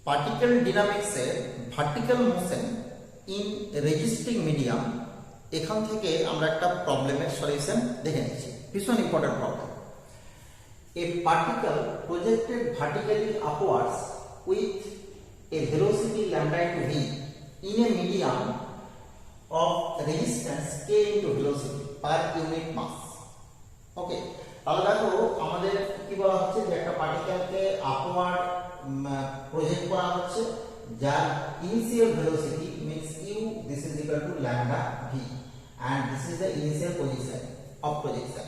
Particle ডিনামিক্সের vertical motion in resisting medium, এখান থেকে আমরা একটা প্রবলেমের সলিউশন দেখে নিচ্ছি। ভীষণ important problem. A particle projected vertically upwards with a velocity lambda into v in a medium of resistance k into velocity per unit mass. ওকে, তাহলে দেখো আমাদের কি বলা হচ্ছে যে একটা পার্টিকেলকে আপওয়ার্ড প্রজেক্ট করা হচ্ছে, যার initial velocity means u, this is equal to lambda v, and this is the initial position of projection,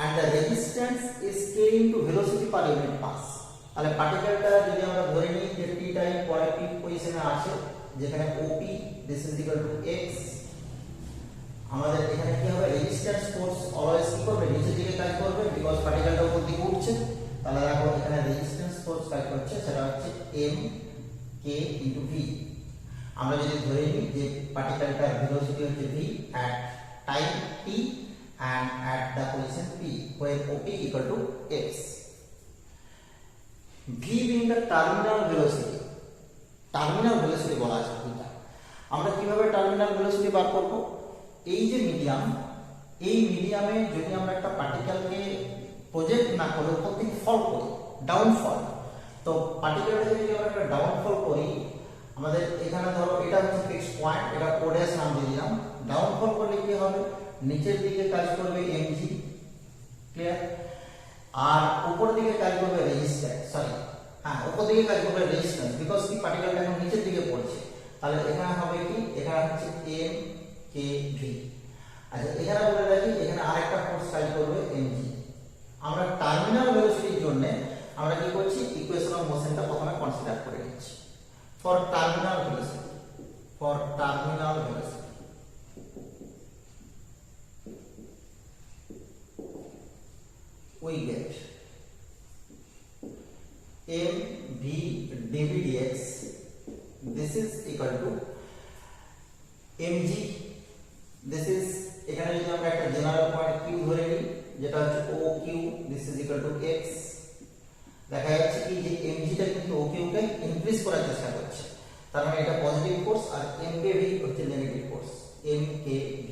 and the resistance is k into velocity per unit mass. তাহলে পার্টিকেলটা যদি আমরা ধরে নিই যে p টাইম পরে p পজিশনে আছে, যেখানে op this is equal to x, আমাদের এখানে কি হবে, রেজিস্ট্যান্স ফোর্স অলওয়েজ কি করবে, নিচের দিকে কাজ করবে, বিকজ পার্টিকেলটা উপর দিকে উঠছে। তাহলে দেখো এখানে রেজিস্ট্যান্স ফোর্স কাজ করছে, সেটা হচ্ছে m k into v। আমরা যদি ধরে নিই যে পার্টিকেলটার ভেলোসিটি হচ্ছে v at time t and at the position p where op equal to x, v being the terminal velocity। Terminal velocity বলা আছে এটা। আমরা কিভাবে টার্মিনাল ভেলোসিটি বার করব? এই যে মিডিয়াম, এই মিডিয়ামে যদি আমরা একটা পার্টিকেলকে প্রজেক্ট না করে উপর থেকে ফল করি, ডাউনফল, তো পার্টিকেলটা যদি আমরা একটা ডাউনফল করি, আমাদের এখানে ধরো এটা হচ্ছে ফিক্স পয়েন্ট, এটা কোডের নাম দিয়ে দিলাম। ডাউনফল করলে কি হবে, নিচের দিকে কাজ করবে mg, ক্লিয়ার, আর উপর দিকে কাজ করবে রেজিস্ট্যান্স, সরি হ্যাঁ উপর দিকে কাজ করবে রেজিস্ট্যান্স, বিকজ কি পার্টিকেলটা এখন নিচের দিকে পড়ছে। তাহলে এখানে হবে কি, এখানে হচ্ছে m k v। আচ্ছা এখানে বলে রাখি, এখানে আরেকটা ফোর্স কাজ করবে mg। আমরা টার্মিনাল ভেলোসিটির জন্য আমরা কি করছি, ইকুয়েশন অফ মোশনটা প্রথমে কনসিডার করে নিচ্ছি। For terminal velocity, for terminal velocity we get m v dv dx, this is equal to mg, this is এখানে যদি আমরা একটা জেনারেল পয়েন্ট q ধরে নিই, যেটা হচ্ছে oq, this is equal to x। দেখা যাচ্ছে কি যে mg টা কিন্তু oq কে ইনক্রিজ করার চেষ্টা করছে, তার মানে এটা পজিটিভ ফোর্স, আর mkv হচ্ছে নেগেটিভ ফোর্স, mkv।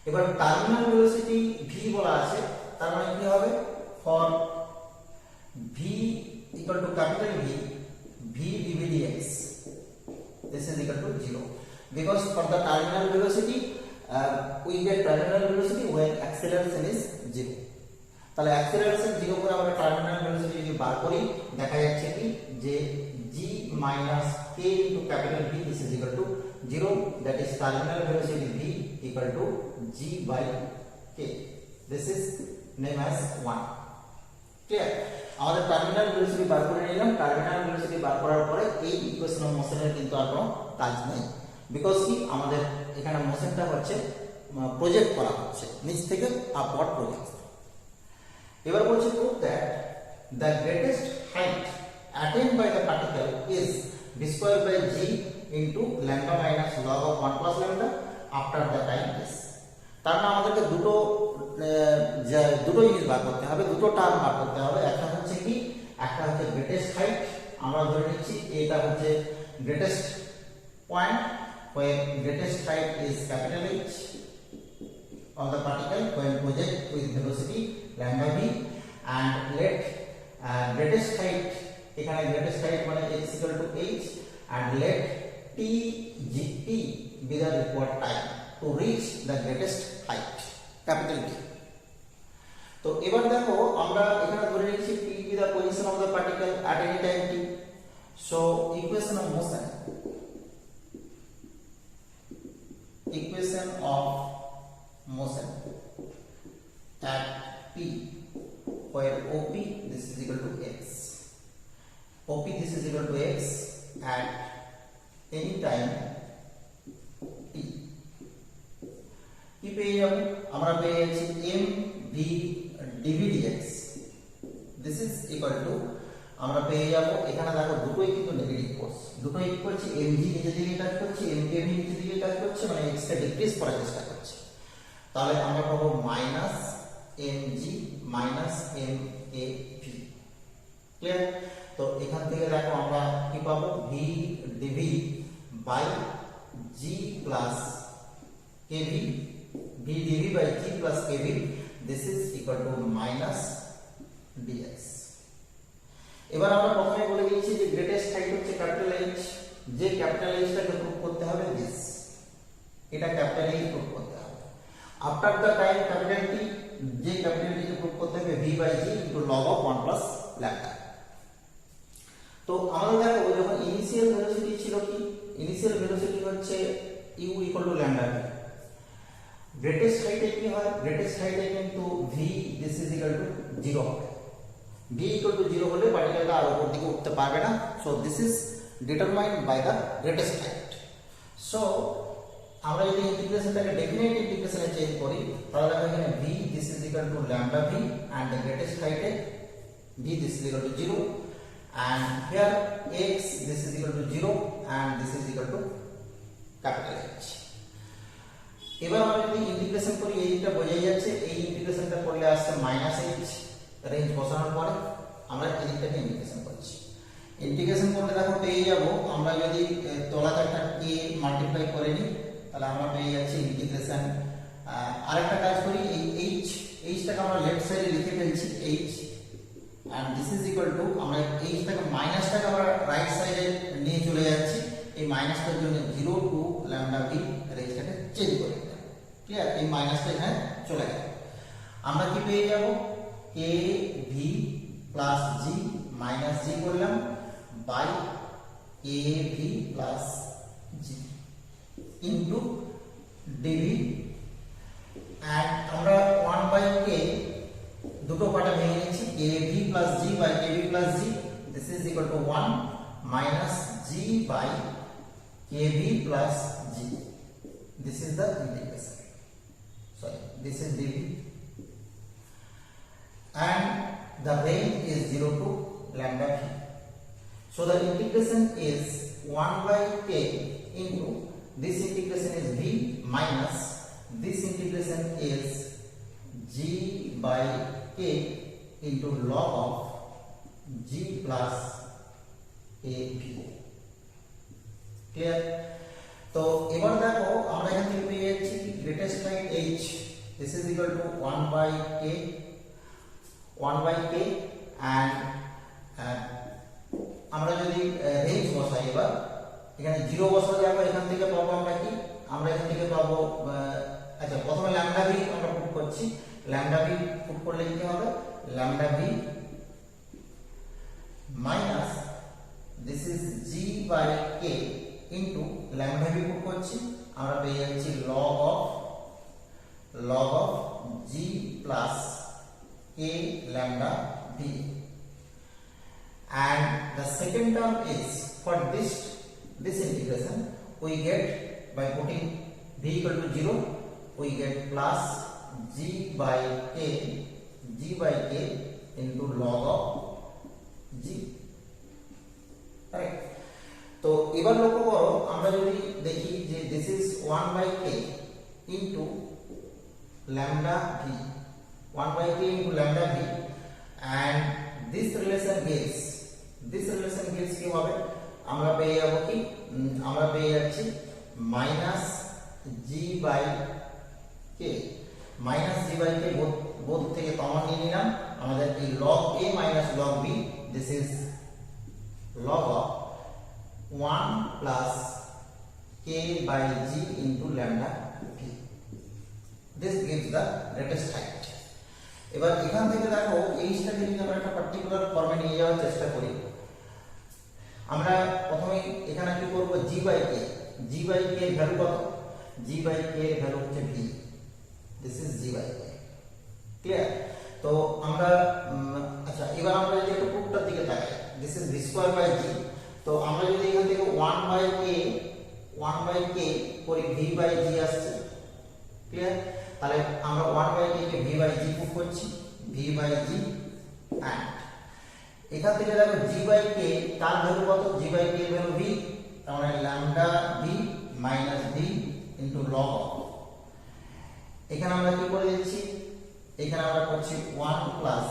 এবার টার্মিনাল ভেলোসিটি v বলা আছে, তার মানে কি হবে, for v equal to capital V, v dv dx, this is equal to 0, because for the terminal velocity we get terminal velocity when acceleration is 0। তাহলে acceleration 0 করে আমরা টার্মিনাল ভেলোসিটি যদি বার করি, দেখা যাচ্ছে কি যে g minus k into capital V, this is equal to 0, that is terminal velocity v equal to g by k, this is name as 1। Clear, আমাদের টার্মিনাল ভেলোসিটি বার করে নিলাম। টার্মিনাল ভেলোসিটি বার করার পরে এই ইকুয়েশন অফ মোশনের কিন্তু আর কোনো কাজ নেই, বিকজ কি আমাদের এখানে মোশনটা হচ্ছে প্রজেক্ট করা হচ্ছে নিচ থেকে আপওয়ার্ড প্রজেক্ট। এবার বলছে prove that the greatest height attend by the particle is v square by g into lambda minus log of 1 plus lambda after the time s। তার মানে আমাদেরকে দুটো জিনিস বার করতে হবে, দুটো টার্ম বার করতে হবে। একটা হচ্ছে কি, একটা হচ্ছে গ্রেটেস্ট হাইট, আমরা ধরে নিচ্ছি এটা হচ্ছে greatest point where greatest height is capital H of the particle when project with velocity lambda v, and let greatest height, এখানে greatest height মানে x equal to h, and let t be the required time to reach the greatest height, capital T। তো এবার দেখো আমরা এখানে ধরে নিচ্ছি p be the position of the particle at any time t, so equation of motion at p where op this is equal to x, op this is equal to x at any time t। কি পেয়ে যাব, আমরা পেয়ে যাচ্ছি m v dv dx, this is equal to, আমরা পেয়ে যাব এখানে দেখো দুটোই কিন্তু নেগেটিভ ফোর্স, দুটোই কি করছে, mg নিচের দিকে কাজ করছে, mkv নিচের দিকে কাজ করছে, মানে x কে ডিক্রিজ করার চেষ্টা করছে। তাহলে আমরা পাবো minus mg minus mav, clear. তো তো এখান থেকে দেখো আমরা কি পাবো, v dv by g plus kv, v dv by g plus kv, this is equal to minus dx. এবার আমরা প্রথমে বলে দিয়েছি যে গ্রেটেস্ট হাইট হচ্ছে ক্যাপিটাল এইচ, যে ক্যাপিটাল এইচটাকে প্রুভ করতে হবে দিস, এটা ক্যাপিটাল এইচ প্রুভ করতে হবে। After the time capital T, যে ক্যাপিটাল টি কে প্রুভ করতে হবে V by G into log of 1 plus lambda. তো আমাদের দেখো যখন ইনিশিয়াল ভেলোসিটি ছিল কি, ইনিশিয়াল ভেলোসিটি হচ্ছে U equal to lambda V. Greatest হাইটে কি হয়, গ্রেটেস্ট হাইটে কিন্তু V this is equal to 0 হবে। ভি ইকুয়াল টু 0 হলে পার্টিকেলটা আর উপর দিকে উঠতে পারবে না। So this is determined by the greatest height. So আমরা যদি ইন্টিগ্রেশনটাকে ডেফিনেট ইন্টিগ্রেশনে চেঞ্জ করি তাহলে দেখো এখানে V this is equal to lambda V and the greatest হাইটে V this is equal to 0 and here x this is equal to 0 and this is equal to capital H। এবার আমরা যদি integration করি এইটা বোঝাই যাচ্ছে, এই ইন্টিগ্রেশনটা করলে আসছে মাইনাস এইচ, রেঞ্জ বসানোর পরে আমরা এদিকটাকে ইন্টিগ্রেশন করছি। ইন্টিগ্রেশন করলে দেখো পেয়ে যাব, আমরা যদি তলাতে একটা কে মাল্টিপ্লাই করে নিই তাহলে আমরা পেয়ে যাচ্ছি ইন্টিগ্রেশন। আরেকটা কাজ করি, এই এইচটাকে আমরা লেফট সাইডে লিখে ফেলছি H, and this is equal to আমরা এইচটাকে মাইনাসটাকে আমরা রাইট সাইডে নিয়ে চলে যাচ্ছি, এই মাইনাসটার জন্য 0 টু ল্যাম্ডা ভি রেঞ্জটাকে চেঞ্জ করে দিলাম। ক্লিয়ার, এই মাইনাসটা এখানে চলে গেল। আমরা কি পেয়ে যাব, k v plus g minus g করলাম by a v plus g into dv, and আমরা 1 বাই কে দুটো পার্টে ভেঙে নিচ্ছি, kv plus g by kv plus g, this is equal to 1 minus g by kv plus g, this is the integration, sorry this is dv, and the range is 0 to lambda v. So the integration is 1 by k into this integration is v minus this integration is g by k into log of g plus ab. Clear? তো এবার দেখো আমরা এখান থেকে পেয়ে যাচ্ছি greatest height h, this is equal to 1 by k and আমরা যদি রেঞ্জ বসাই, এবার এখানে 0 বসালে যাবো, এখান থেকে পাবো আমরা কি, আমরা এখান থেকে পাবো, আচ্ছা প্রথমে ল্যাম্ডা ভি আমরা পুট করছি, ল্যাম্ডা ভি পুট করলে কি হবে, lambda V minus this is G by K into lambda V put করছি, আমরা পেয়ে যাচ্ছি log of G plus K lambda V, and the second term is for this integration we get by putting v equal to 0 we get plus g by k into log of g, right? তো এবার লক্ষ্য করো, আমরা যদি দেখি যে this is 1 by k into lambda v, 1 by k into lambda v, and this relation gives কি হবে, আমরা পেয়ে যাব কি, আমরা পেয়ে যাচ্ছি minus G by K, minus G by K বোধ থেকে কমন নিয়ে নিলাম, আমাদের এই log a minus log b, this is log of 1 plus k by g into lambda v, this gives the greatest height. এবার এখান থেকে দেখো এইটাকে যদি আমরা একটা পার্টিকুলার ফর্মে নিয়ে যাওয়ার চেষ্টা করি, আমরা প্রথমে এখানে কি করব, g বাই k এর ভ্যালু কত, g বাই k এর ভ্যালু হচ্ছে v, this is g by k, clear? তো আমরা আচ্ছা এবার আমরা যদি একটু প্রুফটার দিকে তাকাই, this is v square by g, তো আমরা যদি এখান থেকে 1 বাই k করি v বাই g আসছে, ক্লিয়ার? তাহলে আমরা 1 বাই k কে v বাই g প্রুফ করছি, v বাই g, এন্ড এখান থেকে দেখো g বাই k তার ভ্যালু কত, g বাই k এর ভ্যালু v, তার মানে lambda v minus v into log of, এখানে আমরা কি করে দিচ্ছি, এখানে আমরা করছি 1 plus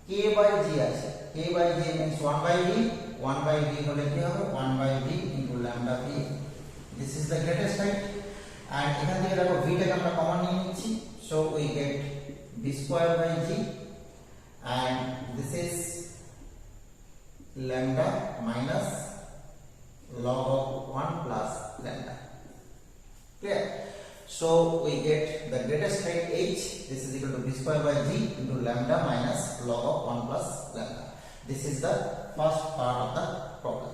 k by g আছে, a by j means 1 by v, 1 by v হলে কি হবে 1 by v into lambda v. This is the greatest height, and এখান থেকে দেখো v টাকে আমরা কমন নিয়ে নিচ্ছি, so we get v square by g, and this is lambda minus log of 1 plus lambda. Clear? So we get the greatest height h, this is equal to v square by g into lambda minus log of 1 plus lambda. This is the first part of the problem.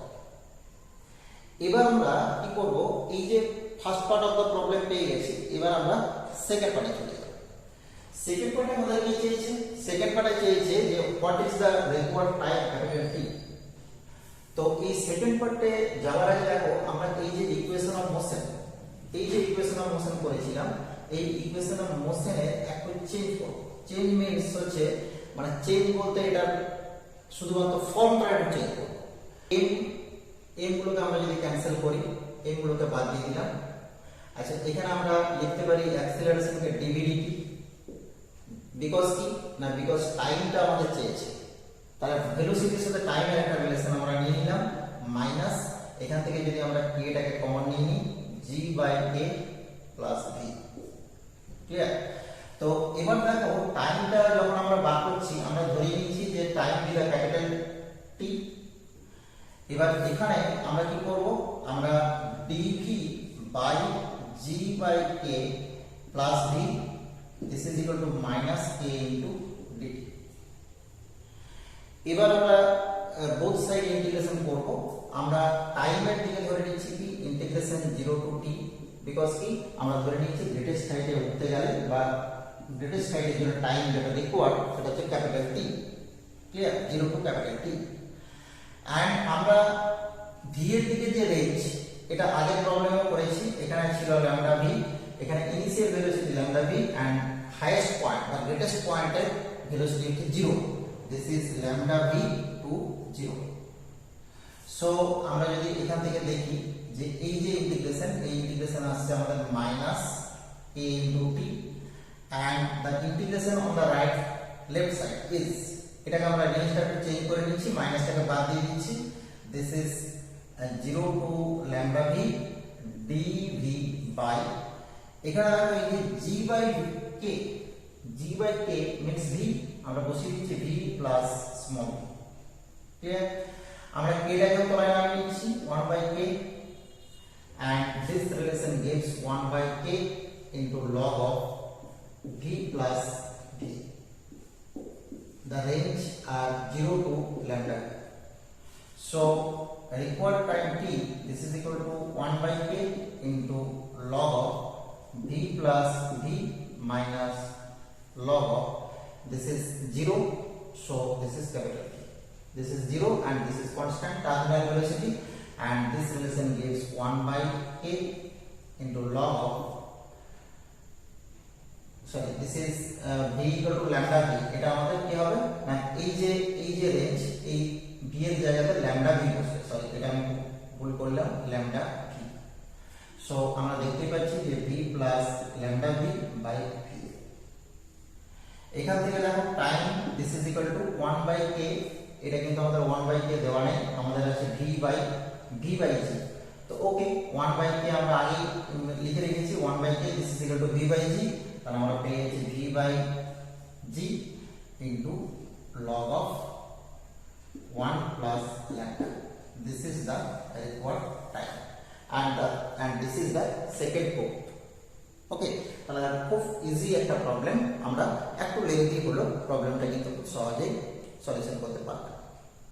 এবার আমরা কি করব, এই যে first part of the problem পেয়ে গেছি, এবার আমরা সেকেন্ড পার্টে চলে যাব। সেকেন্ড পার্টে আমাদের কি চেয়েছে, সেকেন্ড পার্টে চেয়েছে যে what is the required time capital টি। তো এই সেকেন্ড পার্টে যাওয়ার আগে দেখো আমরা এই যে ইকুয়েশন অফ মোশন, এই যে ইকুয়েশন অফ মোশন করেছিলাম, এই ইকুয়েশন অফ মোশনে একটু চেঞ্জ করব। চেঞ্জ মিন্স হচ্ছে মানে চেঞ্জ বলতে এটা শুধুমাত্র ফর্মটা একটু চেঞ্জ করব। এম গুলোকে আমরা যদি ক্যান্সেল করি, এম গুলোকে বাদ দিয়ে দিলাম। আচ্ছা, এখানে আমরা লিখতে পারি অ্যাক্সিলারেশনকে ডিভিডিটি, বিকজ কি না, বিকজ টাইমটা আমাদের চেয়েছে, তাহলে ভেলোসিটির সাথে টাইমের একটা রিলেশন আমরা নিয়ে নিলাম, মাইনাস এখান থেকে যদি আমরা কে টাকে কমন নিয়ে নিই g by a plus v। Clear? তো এবার দেখো টাইমটা যখন আমরা বার করছি আমরা ধরে নিয়েছি যে time is the capital T. এবার এখানে আমরা কি করব, আমরা dv by g by k plus v, this is equal to minus k into dt। এবার আমরা বোথ সাইড ইন্টিগ্রেশন করব। আমরা টাইমের দিকে ধরে নিচ্ছি কি ইন্টিগ্রেশন 0 টু t, বিকজ কি আমরা ধরে নিচ্ছি গ্রেটেস্ট হাইটে উঠতে গেলে বা গ্রেটেস্ট হাইটের জন্য টাইম যেটা রিকোয়ার্ড সেটা হচ্ছে capital T. Clear? 0 to capital T. And আমরা ভি এর দিকে যে রেঞ্জ, এটা আগের প্রবলেমেও করেছি, এখানে ছিল ল্যামডা ভি, এখানে initial velocity lambda V and highest point বা গ্রেটেস্ট পয়েন্টের ভেলোসিটি হচ্ছে 0। This is lambda V to 0। So আমরা যদি এখান থেকে দেখি যে এই যে ইন্টিগ্রেশন, এই ইন্টিগ্রেশন আসছে আমাদের minus a into t, and the integration on the right left side is, এটাকে আমরা রেঞ্জটা একটু চেঞ্জ করে নিচ্ছি, মাইনাসটাকে বাদ দিয়ে দিচ্ছি, this is 0 to lambda v dv by, এখানে দেখো এই যে g by k, g by k means v, আমরা বসিয়ে দিচ্ছি v plus small। ক্লিয়ার? আমরা k টাকেও তলায় নামিয়ে নিচ্ছি 1 by k, and this relation gives 1 by k into log of v plus d. The range are 0 to lambda. So required time t, this is equal to 1 by k into log of v plus v minus log of, this is 0, so this is capital T. This is 0 and this is constant terminal velocity, and this relation gives 1 by k into log of, sorry, this is v equal to lambda v। এটা আমাদের কি হবে না, এই যে range, এই v এর জায়গাতে lambda v বসবে, সরি এটা আমি ভুল করলাম, lambda v। সো আমরা দেখতে পাচ্ছি যে v plus lambda v by v। এখান থেকে দেখো time, this is equal to 1 by k, এটা কিন্তু আমাদের 1 by k দেওয়া নেই, আমাদের আছে v by g। তো ওকে, 1 by k আমরা আগে লিখে রেখেছি, 1 by k, this is equal to v by g, তাহলে আমরা পেয়ে যাচ্ছি v by g into log of 1 plus lambda। This is the required time, and this is the second code। ওকে, তাহলে খুব ইজি একটা প্রবলেম, আমরা একটু লেন্থি হলো প্রবলেমটা কিন্তু খুব সহজেই সলিউশন করতে পারলাম।